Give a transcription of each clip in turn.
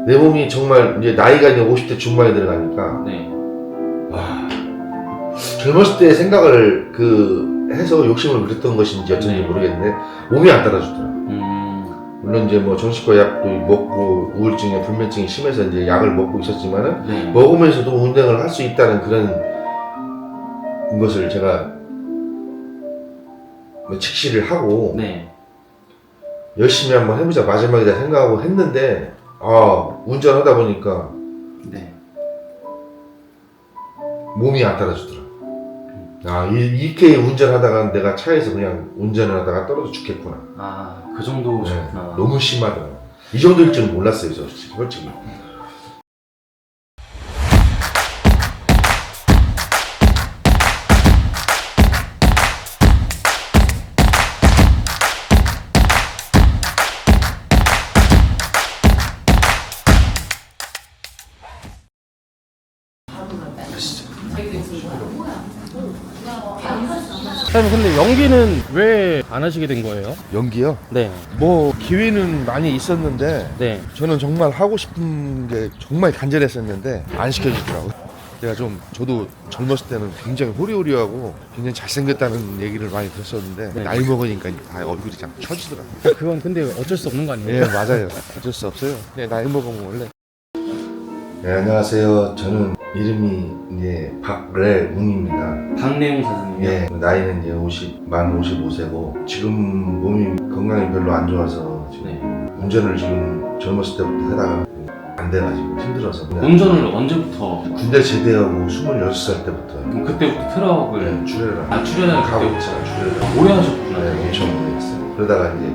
내 몸이 정말 이제 나이가 이제 50대 중반에 들어가니까 네. 젊었을 때 생각을 해서 욕심을 그랬던 것인지 어쩐지 모르겠는데 몸이 안 따라주더라. 물론 이제 뭐 정신과 약도 먹고 우울증에 불면증이 심해서 이제 약을 먹고 있었지만은 먹으면서도 운동을 할 수 있다는 그런 것을 제가 뭐 직시를 하고 열심히 한번 해보자 마지막이다 생각하고 했는데 운전하다 보니까 몸이 안 따라주더라. 이렇게 운전하다가 내가 차에서 그냥 운전을 하다가 떨어져 죽겠구나. 그 정도셨구나. 너무 심하더라. 이 정도일 줄은 몰랐어요, 솔직히. 사장님 근데 연기는 왜 안 하시게 된 거예요? 연기요? 네. 뭐 기회는 많이 있었는데 네. 저는 정말 하고 싶은 게 정말 간절했었는데 안 시켜주더라고요. 제가 저도 젊었을 때는 굉장히 호리호리하고 굉장히 잘생겼다는 얘기를 많이 들었었는데 나이 먹으니까 다 얼굴이 참 처지더라고요. 그건 근데 어쩔 수 없는 거 아니에요? 예, 맞아요. 어쩔 수 없어요. 나이 먹으면 원래. 네, 안녕하세요. 저는 이름이 이제 박래웅입니다. 박래웅 사장님이요? 예, 나이는 이제 만 55세고 지금 몸이 건강이 별로 안 좋아서 지금 운전을 지금 젊었을 때부터 하다가 안 돼가지고 힘들어서 운전을 언제부터? 군대 제대하고 26살 때부터. 그럼 그때부터 트럭을 출애라. 출애라 가고차 출애라. 오래 하셨구나. 네, 엄청 오래 했어요. 그러다가 이제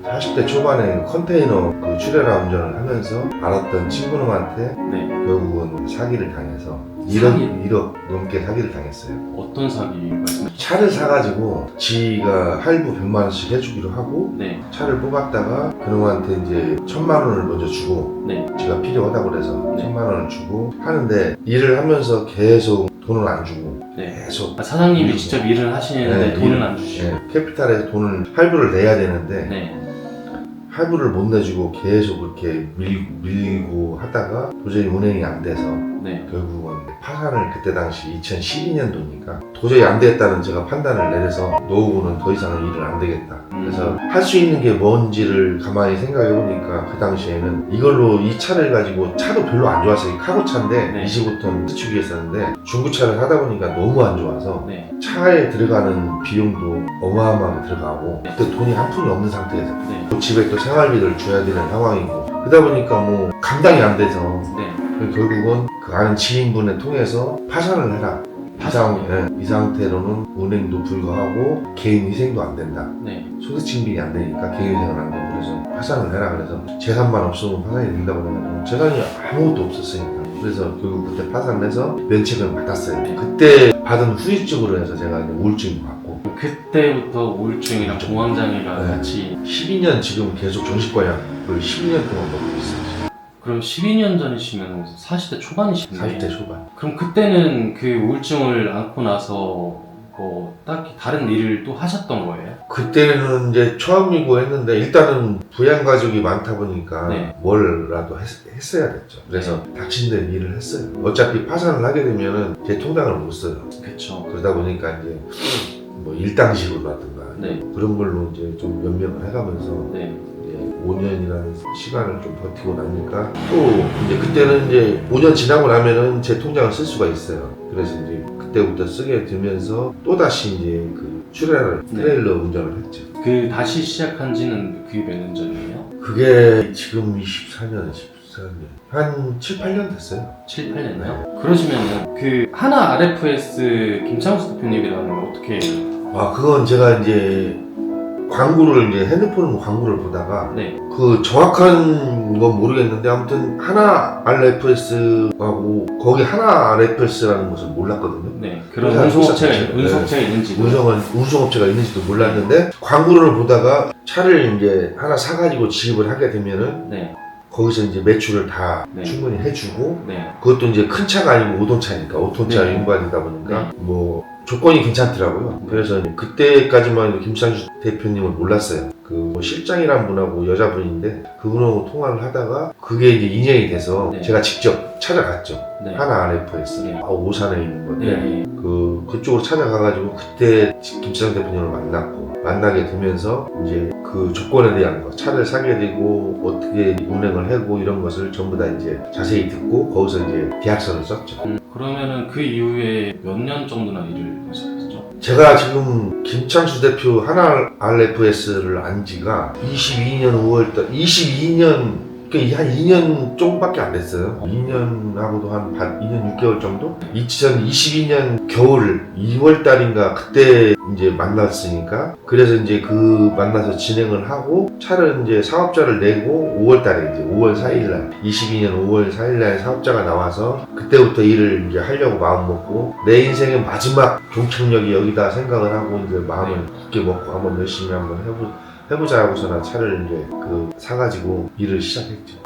40대 초반에 컨테이너 출애라 운전을 하면서 알았던 친구놈한테 결국은 사기를 당해서 1억 넘게 사기를 당했어요. 어떤 사기 말씀하시죠? 차를 사가지고 지가 할부 100만 원씩 해주기로 하고 차를 뽑았다가 그놈한테 이제 1000만 원을 먼저 주고 지가 필요하다고 그래서 1000만 원을 주고 하는데 일을 하면서 계속 돈을 안 주고 계속 사장님이 직접 일을 하시는데 돈을 안 주시고 캐피탈에서 돈을 할부를 내야 되는데 할부를 못 내주고 계속 그렇게 밀고 하다가 도저히 운행이 안 돼서 결국은 파산을 그때 당시 2012년도니까 도저히 안 되겠다는 제가 판단을 내려서 노후는 더 이상은 일을 안 되겠다. 그래서 할 수 있는 게 뭔지를 가만히 생각해 보니까 그 당시에는 이걸로 이 차를 가지고 차도 별로 안 좋았어요. 카고차인데 25톤 스축이었었는데 중고차를 하다 보니까 너무 안 좋아서 차에 들어가는 비용도 어마어마하게 들어가고 그때 돈이 한 푼이 없는 상태에서 집에 또 생활비를 줘야 되는 상황이고 그러다 보니까 뭐 감당이 안 돼서 결국은 그 아는 지인분을 통해서 파산을 해라. 이 상태로는 운행도 불가하고 개인 희생도 안 된다. 소득 증빙이 안 되니까 개인 희생은 안 되고 그래서 파산을 해라. 그래서 재산만 없으면 파산이 된다고 해가지고 재산이 아무것도 없었으니까 그래서 결국 그때 파산을 해서 면책을 받았어요. 그때 받은 후유증으로 해서 제가 이제 우울증이 왔고 그때부터 우울증이랑 공황장애가 같이 12년 지금 계속 정신과 약을 12년 동안 먹고 있어요. 그럼 12년 전이시면 40대 초반이시네요. 40대 초반. 그럼 그때는 그 우울증을 앓고 나서 뭐 딱히 다른 일을 또 하셨던 거예요? 그때는 이제 처음이고 했는데 일단은 부양 가족이 많다 보니까 뭘라도 했어야 됐죠. 그래서 닥친 대로 일을 했어요. 어차피 파산을 하게 되면은 제 통장을 못 써요. 그렇죠. 그러다 보니까 이제 뭐 일당식으로라든가 그런 걸로 이제 좀 연명을 해가면서 5년이라는 시간을 좀 버티고 나니까 또 이제 그때는 이제 5년 지나고 나면은 제 통장을 쓸 수가 있어요. 그래서 이제 그때부터 쓰게 되면서 또 다시 이제 그 트레일러 운전을 했죠. 그 다시 시작한 지는 그게 몇 년 전이에요? 그게 지금 14년 한 7, 8년 됐어요. 7, 8년이요? 그러시면은 그 하나 RFS 김창수 대표님이라는 걸 어떻게 해요? 그건 제가 이제 광고를 이제 핸드폰 광고를 보다가 그 정확한 건 모르겠는데 아무튼 하나 RFS하고 거기 하나 RFS라는 것을 몰랐거든요. 그런 운송업체가 있는지 운송업체가 있는지도 몰랐는데 광고를 보다가 차를 이제 하나 사가지고 지급을 하게 되면은 거기서 이제 매출을 다 충분히 해주고 그것도 이제 큰 차가 아니고 5톤 차니까 5톤 차 인반이다 보니까 뭐 조건이 괜찮더라고요. 그래서 그때까지만 해도 김창수 대표님을 몰랐어요. 뭐 실장이란 분하고 여자분인데 그분하고 통화를 하다가 그게 이제 인연이 돼서 네. 제가 직접 찾아갔죠. 네. 하나 RFS 네. 오산에 있는 건데 네. 그쪽으로 찾아가가지고 그때 김창수 대표님을 만나게 되면서 이제 그 조건에 대한 거, 차를 사게 되고 어떻게 운행을 하고 이런 것을 전부 다 이제 자세히 듣고 거기서 이제 계약서를 썼죠. 그러면은 그 이후에 몇 년 정도나 일을 하셨죠? 제가 지금 김창수 대표 하나 RFS를 안 지가 22년 5월달 22년 그러니까 한 2년 조금밖에 안 됐어요. 2년하고도 한 2년 6개월 정도? 2022년 겨울 2월 달인가 그때 이제 만났으니까 그래서 이제 그 만나서 진행을 하고 차를 이제 사업자를 내고 5월 달에 이제 5월 4일 날 22년 5월 4일 날 사업자가 나와서 그때부터 일을 이제 하려고 마음 먹고 내 인생의 마지막 종착역이 여기다 생각을 하고 이제 마음을 굳게 먹고 한번 열심히 한번 해보자 하고서는 차를 이제 사가지고 일을 시작했죠.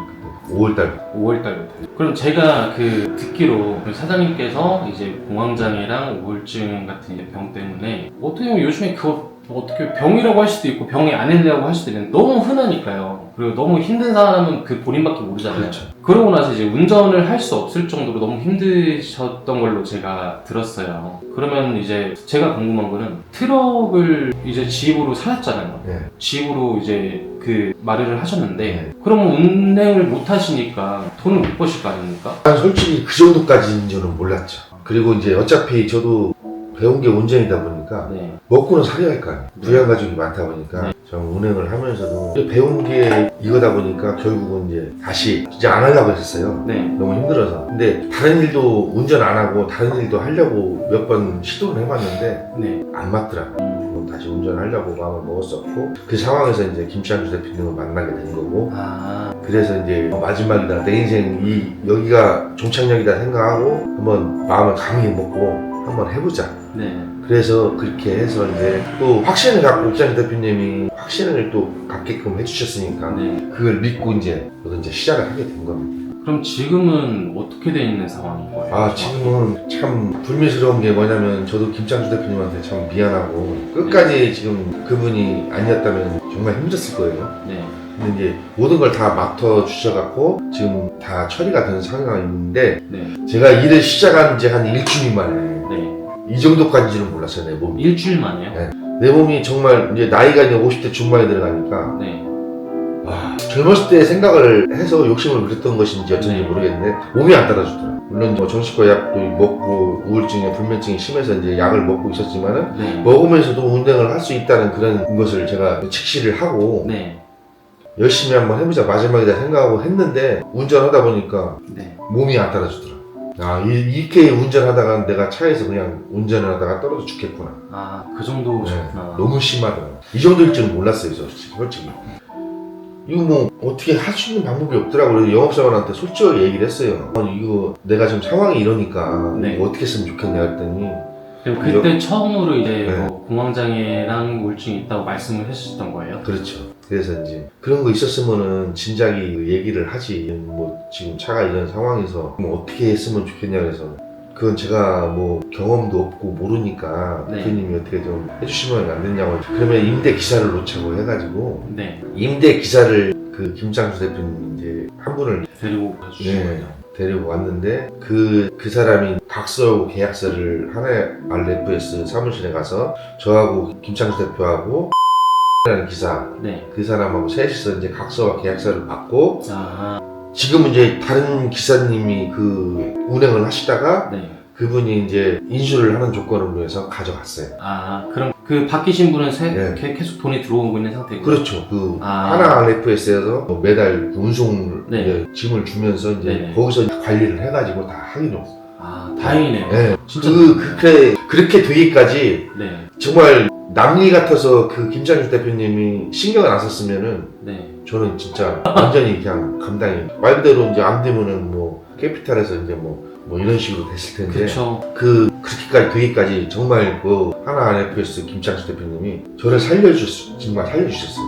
5월달부터. 그럼 제가 듣기로 사장님께서 이제 공황장애랑 우울증 같은 이제 병 때문에 어떻게 보면 요즘에 그거 어떻게 병이라고 할 수도 있고 병이 아니라고 할 수도 있는데 너무 흔하니까요. 그리고 너무 힘든 사람은 그 본인밖에 모르잖아요. 그렇죠. 그러고 나서 이제 운전을 할 수 없을 정도로 너무 힘드셨던 걸로 제가 들었어요. 그러면 이제 제가 궁금한 거는 트럭을 이제 지입으로 사셨잖아요. 네. 지입으로 이제 마련을 하셨는데 네. 그러면 운행을 못 하시니까 돈을 못 버실 거 아닙니까? 난 솔직히 그 정도까지인 줄은 몰랐죠. 그리고 이제 어차피 저도 배운 게 운전이다 보니까 네. 먹고는 살아야 할 거 아니에요. 부양가족이 많다 보니까 저 운행을 하면서도 배운 게 이거다 보니까 결국은 이제 다시 이제 안 하려고 했었어요. 네. 너무 힘들어서. 근데 다른 일도 운전 안 하고 다른 일도 하려고 몇 번 시도를 해봤는데 네. 안 맞더라고요. 그럼 다시 운전하려고 마음을 먹었었고 그 상황에서 이제 김창수 대표님을 만나게 된 거고 그래서 이제 마지막이다 내 인생 여기가 종착역이다 생각하고 한번 마음을 강하게 먹고 한번 해보자. 네. 그래서 그렇게 해서 이제 또 확신을 갖고 김창수 대표님이 확신을 또 갖게끔 해주셨으니까 네. 그걸 믿고 이제 시작을 하게 된 겁니다. 그럼 지금은 어떻게 돼 있는 상황인 거예요? 지금은 참 불미스러운 게 뭐냐면 저도 김창수 대표님한테 참 미안하고 끝까지 지금 그분이 아니었다면 정말 힘들었을 거예요. 네. 근데 이제 모든 걸 다 맡아 주셔갖고 지금 다 처리가 되는 상황인데 네. 제가 일을 시작한 지 한 일주일 만에 네. 이 정도까지는 몰랐어요. 내 몸이. 일주일 만에요? 네. 내 몸이 정말 이제 나이가 이제 50대 중반에 들어가니까 네. 젊었을 때 생각을 해서 욕심을 부렸던 것인지 어쩐지 네. 모르겠는데 몸이 안 따라주더라고요. 물론 정신과 약도 먹고 우울증에 불면증이 심해서 이제 약을 먹고 있었지만은 네. 먹으면서도 운행을 할 수 있다는 그런 것을 제가 직시를 하고 네. 열심히 한번 해보자 마지막이다 생각하고 했는데 운전하다 보니까 네. 몸이 안 따라주더라. 이렇게 운전하다가 내가 차에서 그냥 운전을 하다가 떨어져 죽겠구나. 그 정도셨구나. 너무 심하더라고요. 이 정도일 줄은 몰랐어요, 솔직히. 이거 뭐 어떻게 할 수 있는 방법이 없더라고요. 그래서 영업사원한테 솔직하게 얘기를 했어요. 이거 내가 지금 상황이 이러니까 네. 이거 어떻게 했으면 좋겠냐 했더니 그리고 그때 처음으로 이제 네. 뭐 공황장애랑 우울증이 있다고 말씀을 해주셨던 거예요? 그렇죠. 그래서 이제 그런 거 있었으면은 진작에 얘기를 하지. 뭐 지금 차가 이런 상황에서 뭐 어떻게 했으면 좋겠냐 그래서 그건 제가 뭐 경험도 없고 모르니까 네. 대표님이 어떻게 좀 해주시면 안 되냐고. 그러면 임대 기사를 놓자고 해가지고 네. 임대 기사를 그 김창수 대표님 이제 한 분을 데리고 가주신 네. 거예요? 데리고 왔는데 그 사람이 각서하고 계약서를 하나 RFS 사무실에 가서 저하고 김창수 대표하고 라는 기사 네. 그 사람하고 셋이서 이제 각서와 계약서를 받고 아, 지금 이제 다른 기사님이 그 운행을 하시다가 네. 그분이 이제 인수를 하는 조건으로 해서 가져갔어요. 그럼 그 바뀌신 분은 네. 계속 돈이 들어오고 있는 상태고. 그렇죠. 하나 RFS에서 매달 그 운송 네. 이제 짐을 주면서 이제 네네. 거기서 관리를 해가지고 다 하기로. 다행이네요. 네. 진짜. 그렇게 되기까지 네. 정말 남일 같아서 그 김창수 대표님이 신경을 안 썼으면은 네. 저는 진짜 완전히 그냥 감당이 말 그대로 이제 안 되면은 뭐 캐피탈에서 이제 뭐 이런 식으로 됐을 텐데 그렇죠. 그렇게까지 되기까지 정말 그 하나 RFS 김창수 대표님이 저를 정말 살려주셨어요.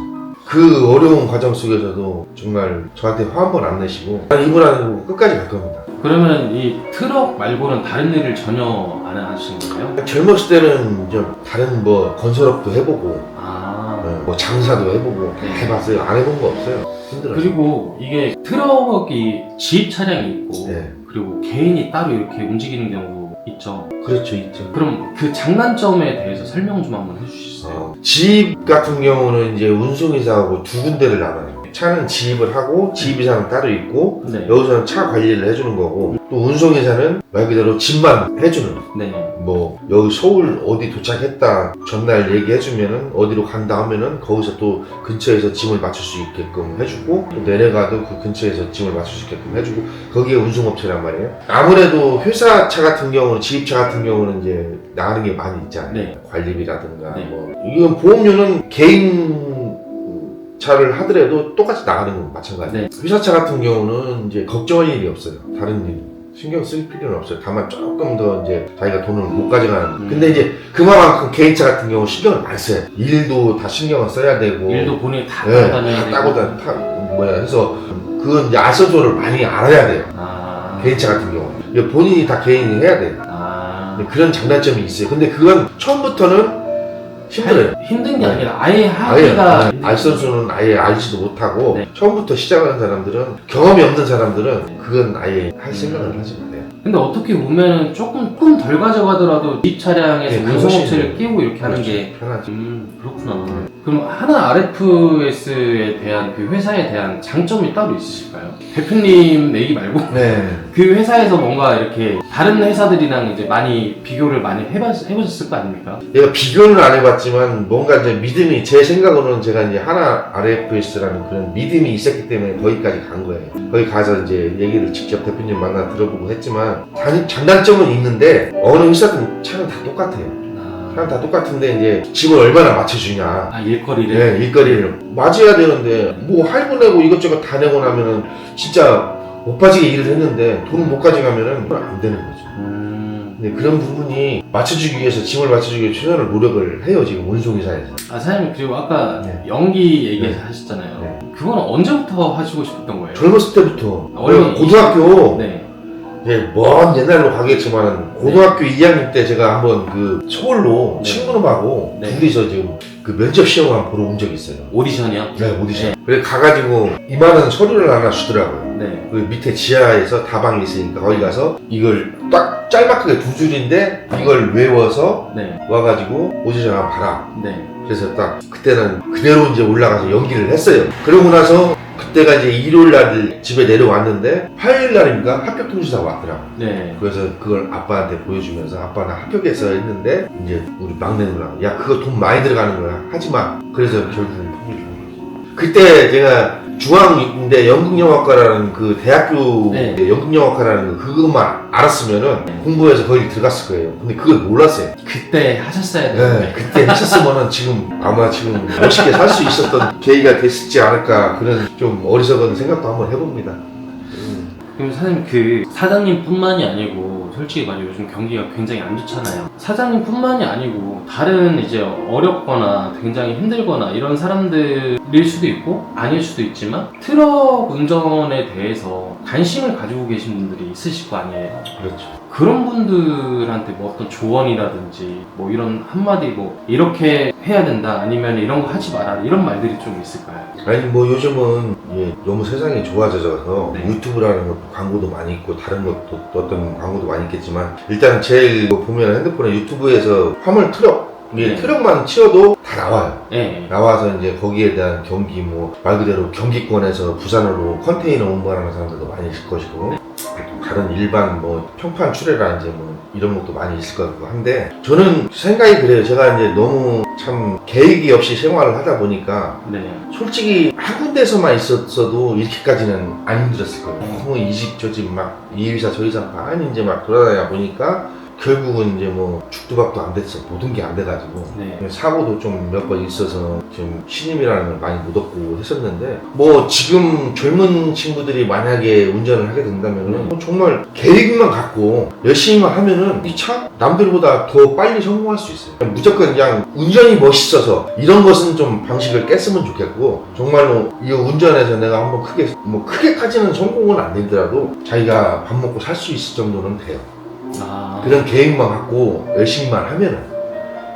그 어려운 과정 속에서도 정말 저한테 화 한 번 안 내시고 이분하고 끝까지 갈 겁니다. 그러면 이 트럭 말고는 다른 일을 전혀 안 하시는 거예요? 젊었을 때는 이제 다른 뭐 건설업도 해보고 뭐 장사도 해보고 다 해봤어요. 안 해본 거 없어요. 힘들어요. 그리고 이게 트럭이 지입 차량이 있고 네. 그리고 개인이 따로 이렇게 움직이는 경우 있죠. 그렇죠, 있죠. 그럼 그 장단점에 대해서 설명 좀 한번 해주시겠어요? 지입 같은 경우는 이제 운송회사하고 두 군데를 나눠요. 차는 지입을 하고 지입회사는 따로 있고 네. 여기서는 차 관리를 해주는 거고 또 운송회사는 말 그대로 짐만 해주는 네. 뭐 여기 서울 어디 도착했다 전날 얘기해주면은 어디로 간다 하면은 거기서 또 근처에서 짐을 맞출 수 있게끔 해주고 또 내려가도 그 근처에서 짐을 맞출 수 있게끔 해주고 거기에 운송업체란 말이에요. 아무래도 회사차 같은 경우는 지입차 같은 경우는 이제 나가는 게 많이 있잖아요. 네. 관리비라든가 네. 뭐 이건 보험료는 개인 차를 하더라도 똑같이 나가는 건 마찬가지예요. 네. 회사차 같은 경우는 이제 걱정할 일이 없어요. 다른 일 신경 쓸 필요는 없어요. 다만 조금 더 이제 자기가 돈을 못 가져가는. 근데 이제 그만큼 개인차 같은 경우 신경을 많이 써요. 일도 다 신경을 써야 되고. 일도 본인이 다 네, 따다녀야 다 되고. 따고 해서 그건 이제 알선소를 많이 알아야 돼요. 개인차 같은 경우. 본인이 다 개인이 해야 돼요. 그런 장단점이 있어요. 근데 그건 처음부터는 힘들어요. 힘든 게 아니라 아예 하기가 알선수는 아예 알지도 못하고 네. 처음부터 시작하는 사람들은 경험이 없는 사람들은 그건 아예 할 생각을 하지 못해요. 근데 어떻게 보면 조금 덜 가져가더라도 집 차량에서 네, 운송업체를 그것이- 끼고 이렇게 하는 그렇죠. 게 편하지. 그렇구나. 그럼 하나 RFS에 대한 그 회사에 대한 장점이 따로 있으실까요? 대표님 얘기 말고 네. 그 회사에서 뭔가 이렇게 다른 회사들이랑 이제 많이 비교를 많이 해보셨을 거 아닙니까? 내가 비교는 안 해봤지만 뭔가 이제 믿음이 제 생각으로는 제가 이제 하나 RFS라는 그런 믿음이 있었기 때문에 거기까지 간 거예요. 거기 가서 이제 얘기를 직접 대표님 만나 들어보고 했지만 장단점은 있는데 어느 회사든 차는 다 똑같아요. 차는 다 똑같은데 이제 짐을 얼마나 맞춰주냐. 일거리를? 네, 일거리를 맞아야 되는데 뭐 할부 내고 이것저것 다 내고 나면은 진짜 못 빠지게 일을 했는데 돈 못 가져가면은 안 되는 거죠. 근데 그런 부분이 맞춰주기 위해서 짐을 맞춰주기 위해 최선을 노력을 해요 지금 운송회사에서. 사장님 그리고 아까 네. 연기 얘기 네. 하셨잖아요. 네. 그건 언제부터 하시고 싶었던 거예요? 젊었을 때부터 원래 고등학교 네. 이제 먼 옛날로 가겠지만 고등학교 2학년 때 제가 한번 그 서울로 네. 친구놈하고 네. 둘이서 지금 그 면접 시험을 한번 보러 온 적이 있어요. 오디션이요? 네, 오디션. 네. 그래 가가지고 이만한 서류를 하나 주더라고요. 네. 그 밑에 지하에서 다방이 있으니까 거기 가서 이걸 딱 짤막하게 두 줄인데 이걸 외워서 네. 와가지고 오디션 한번 봐라. 네. 그래서 딱 그때는 그대로 이제 올라가서 연기를 했어요. 그러고 나서 그때가 이제 일요일 날 집에 내려왔는데 화요일 날인가 합격 통지서가 왔더라고. 네. 그래서 그걸 아빠한테 보여주면서 아빠 나 합격했어 했는데 이제 우리 막내 누나 야 그거 돈 많이 들어가는 거야 하지마. 그래서 결국 포기를 한 거지. 그때 제가 중앙인대 연극영화과라는 그 대학교 네. 연극영화과라는 그것만 알았으면은 네. 공부해서 거기 들어갔을 거예요. 근데 그걸 몰랐어요. 그때 하셨어야 되는데. 네, 그때 했었으면은 지금 아마 지금 멋있게 살 수 있었던 계기가 됐지 않을까 그런 좀 어리석은 생각도 한번 해봅니다. 그럼 사장님 그 사장님뿐만이 아니고 솔직히 말해 요즘 경기가 굉장히 안 좋잖아요. 사장님뿐만이 아니고 다른 이제 어렵거나 굉장히 힘들거나 이런 사람들일 수도 있고 아닐 수도 있지만 트럭 운전에 대해서 관심을 가지고 계신 분들이 있으실 거 아니에요. 그렇죠. 그런 분들한테 뭐 어떤 조언이라든지 뭐 이런 한마디 뭐 이렇게 해야 된다 아니면 이런 거 하지 마라 이런 말들이 좀 있을까요? 아니 뭐 요즘은 너무 세상이 좋아져서 네. 유튜브라는 것도 광고도 많이 있고 다른 것도 어떤 광고도 많이 있겠지만 일단 제일 뭐 보면 핸드폰에 유튜브에서 화물 트럭 네. 트럭만 치워도 다 나와요. 네. 나와서 이제 거기에 대한 경기 뭐 말 그대로 경기권에서 부산으로 컨테이너 운반하는 사람들도 많이 있을 것이고 네. 다른 일반 뭐 평판 출애라든지 뭐 이런 것도 많이 있을 것 같고 한데 저는 생각이 그래요. 제가 이제 너무 참 계획이 없이 생활을 하다 보니까 네. 솔직히 한 군데서만 있었어도 이렇게까지는 안 힘들었을 거예요. 너무 이 집 저 집 막 이 회사 저 회사 많이 이제 막 돌아다니다 보니까 결국은 이제 뭐 죽도 밥도 안 됐어. 모든 게 안 돼가지고 네. 사고도 좀 몇 번 있어서 지금 신임이라는 걸 많이 못 얻고 했었는데, 뭐 지금 젊은 친구들이 만약에 운전을 하게 된다면은 뭐 정말 계획만 갖고 열심히만 하면은 이 차 남들보다 더 빨리 성공할 수 있어요. 무조건 그냥 운전이 멋있어서 이런 것은 좀 방식을 깼으면 좋겠고, 정말로 이 운전에서 내가 한번 크게까지는 성공은 안 되더라도 자기가 밥 먹고 살 수 있을 정도는 돼요. 그런 계획만 갖고 열심히만 하면은.